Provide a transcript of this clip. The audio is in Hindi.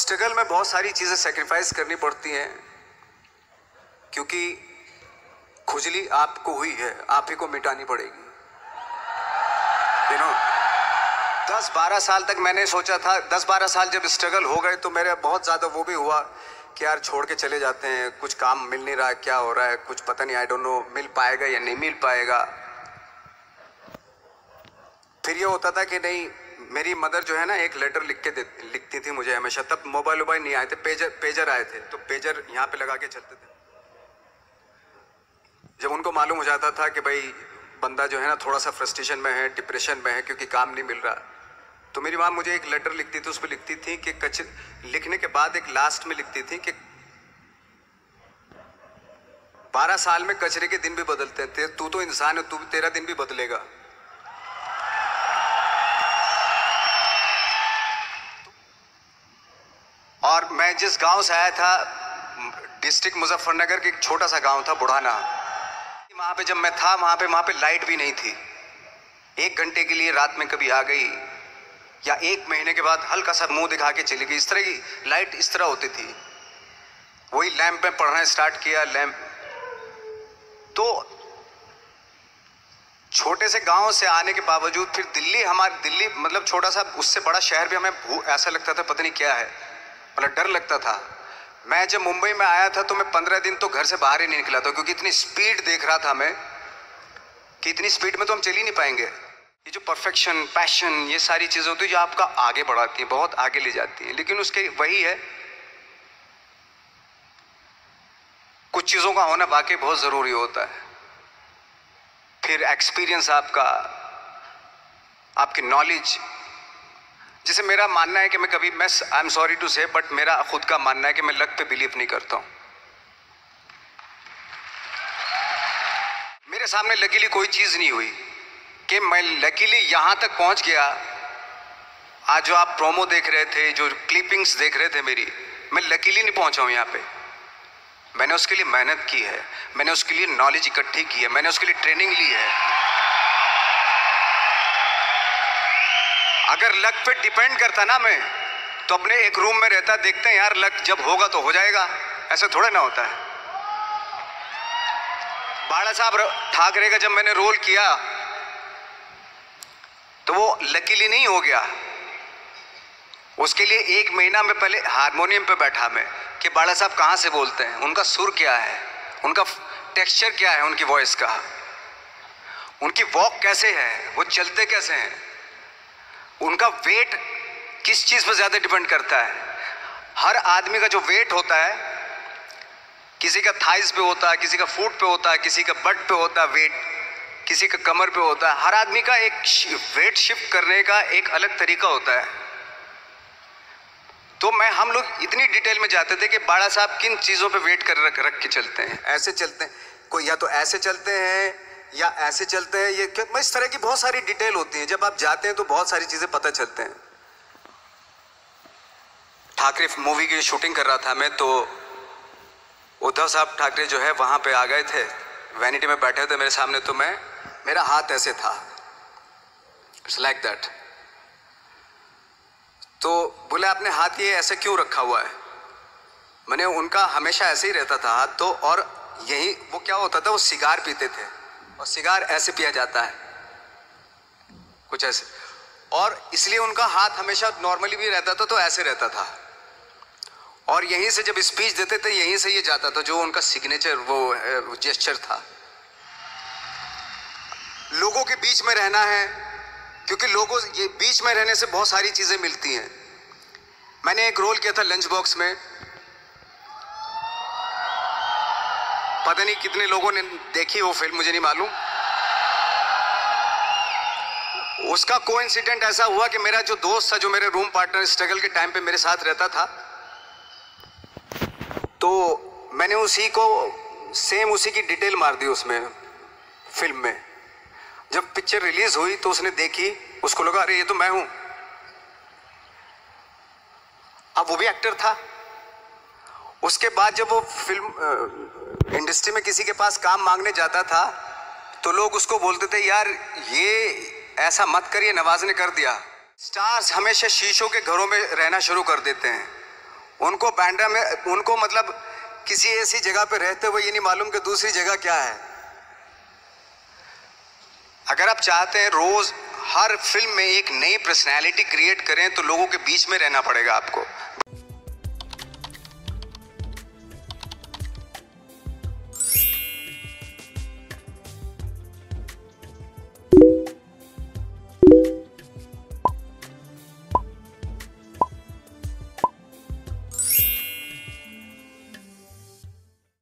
स्ट्रगल में बहुत सारी चीजें सेक्रीफाइस करनी पड़ती हैं, क्योंकि खुजली आपको हुई है, आप ही को मिटानी पड़ेगी। 10-12 साल तक मैंने सोचा था, 10-12 साल जब स्ट्रगल हो गए तो मेरे बहुत ज़्यादा वो भी हुआ कि यार छोड़ के चले जाते हैं, कुछ काम मिल नहीं रहा है, क्या हो रहा है कुछ पता नहीं, आई डोंट नो मिल पाएगा या नहीं मिल पाएगा। फिर ये होता था कि नहीं, मेरी मदर जो है ना एक लेटर लिखती थी मुझे हमेशा। तब मोबाइल नहीं आए थे, पेजर आए थे, तो पेजर यहाँ पे लगा के चलते थे। जब उनको मालूम हो जाता था कि भाई बंदा जो है ना थोड़ा सा फ्रस्ट्रेशन में है, डिप्रेशन में है क्योंकि काम नहीं मिल रहा, तो मेरी माँ मुझे एक लेटर लिखती थी। उस पर लिखती थी कि लिखने के बाद एक लास्ट में लिखती थी कि 12 साल में कचरे के दिन भी बदलते थे, तू तो इंसान है, तू तेरा दिन भी बदलेगा। और मैं जिस गांव से आया था, डिस्ट्रिक्ट मुजफ्फरनगर के एक छोटा सा गांव था बुढ़ाना, वहां पे जब मैं था वहां पे लाइट भी नहीं थी। 1 घंटे के लिए रात में कभी आ गई, या 1 महीने के बाद हल्का सा मुंह दिखा के चली गई। इस तरह की लाइट इस तरह होती थी। वही लैंप में पढ़ना स्टार्ट किया, लैंप। तो छोटे से गांव से आने के बावजूद फिर दिल्ली मतलब छोटा सा, उससे बड़ा शहर भी हमें ऐसा लगता था पता नहीं क्या है, मतलब डर लगता था। मैं जब मुंबई में आया था तो मैं 15 दिन तो घर से बाहर ही नहीं निकला था, क्योंकि इतनी स्पीड देख रहा था मैं कि इतनी स्पीड में तो हम चल ही नहीं पाएंगे। ये जो परफेक्शन, पैशन, ये सारी चीजें होती है जो आपका आगे बढ़ाती है, बहुत आगे ले जाती है। लेकिन उसके वही है, कुछ चीजों का होना वाकई बहुत जरूरी होता है। फिर एक्सपीरियंस आपका, आपकी नॉलेज। जैसे मेरा मानना है कि मैं कभी, मैं आई एम सॉरी टू से, बट मेरा खुद का मानना है कि मैं लक पे बिलीव नहीं करता हूं। मेरे सामने लकीली कोई चीज नहीं हुई कि मैं लकीली यहां तक पहुंच गया। आज जो आप प्रोमो देख रहे थे, जो क्लिपिंग्स देख रहे थे मेरी, मैं लकीली नहीं पहुंचा हूं यहाँ पे। मैंने उसके लिए मेहनत की है, मैंने उसके लिए नॉलेज इकट्ठी की है, मैंने उसके लिए ट्रेनिंग ली है। अगर लक पे डिपेंड करता ना मैं, तो अपने एक रूम में रहता, देखते हैं यार लक जब होगा तो हो जाएगा, ऐसे थोड़ा ना होता है। बाला साहब ठाकरे का जब मैंने रोल किया तो वो लकीली नहीं हो गया। उसके लिए 1 महीना में पहले हारमोनियम पे बैठा मैं कि बाला साहब कहाँ से बोलते हैं, उनका सुर क्या है, उनका टेक्सचर क्या है, उनकी वॉइस का, उनकी वॉक कैसे है, वो चलते कैसे हैं, उनका वेट किस चीज पर ज्यादा डिपेंड करता है। हर आदमी का जो वेट होता है, किसी का थाइस पे होता है, किसी का फुट पे होता है, किसी का बट पे होता है वेट, किसी का कमर पे होता है। हर आदमी का एक वेट शिफ्ट करने का एक अलग तरीका होता है। तो हम लोग इतनी डिटेल में जाते थे कि बाला साहब किन चीजों पे वेट कर रख के चलते हैं, ऐसे चलते हैं, कोई या तो ऐसे चलते हैं या ऐसे चलते हैं, ये इस तरह की बहुत सारी डिटेल होती है। जब आप जाते हैं तो बहुत सारी चीजें पता चलते हैं। ठाकरे मूवी की शूटिंग कर रहा था मैं, तो उद्धव साहब ठाकरे जो है वहां पे आ गए थे, वैनिटी में बैठे थे मेरे सामने। तो मेरा हाथ ऐसे था, इट्स लाइक दैट। तो बोले आपने हाथ ये ऐसे क्यों रखा हुआ है? मैंने, उनका हमेशा ऐसे ही रहता था हाथ। तो और यही वो क्या होता था, वो सिगार पीते थे, और सिगार ऐसे पिया जाता है कुछ ऐसे, और इसलिए उनका हाथ हमेशा नॉर्मली भी रहता था तो ऐसे रहता था। और यहीं से जब स्पीच देते थे यहीं से ये जाता था, जो उनका सिग्नेचर, वो जेस्चर था। लोगों के बीच में रहना है, क्योंकि लोगों ये बीच में रहने से बहुत सारी चीजें मिलती हैं। मैंने एक रोल किया था लंच बॉक्स में, पता नहीं कितने लोगों ने देखी वो फिल्म, मुझे नहीं मालूम। उसका कोइंसिडेंट ऐसा हुआ कि मेरा जो दोस्त था, जो मेरे रूम पार्टनर स्ट्रगल के टाइम पे मेरे साथ रहता था, तो मैंने उसी की डिटेल मार दी उसमें फिल्म में। जब पिक्चर रिलीज हुई तो उसने देखी, उसको लगा अरे ये तो मैं हूं। अब वो भी एक्टर था। उसके बाद जब वो फिल्म इंडस्ट्री में किसी के पास काम मांगने जाता था तो लोग उसको बोलते थे यार ये ऐसा मत करिए, नवाज ने कर दिया। स्टार्स हमेशा शीशों के घरों में रहना शुरू कर देते हैं, उनको बांद्रा में, उनको मतलब किसी ऐसी जगह पे रहते हुए ये नहीं मालूम कि दूसरी जगह क्या है। अगर आप चाहते हैं रोज हर फिल्म में एक नई पर्सनैलिटी क्रिएट करें तो लोगों के बीच में रहना पड़ेगा आपको।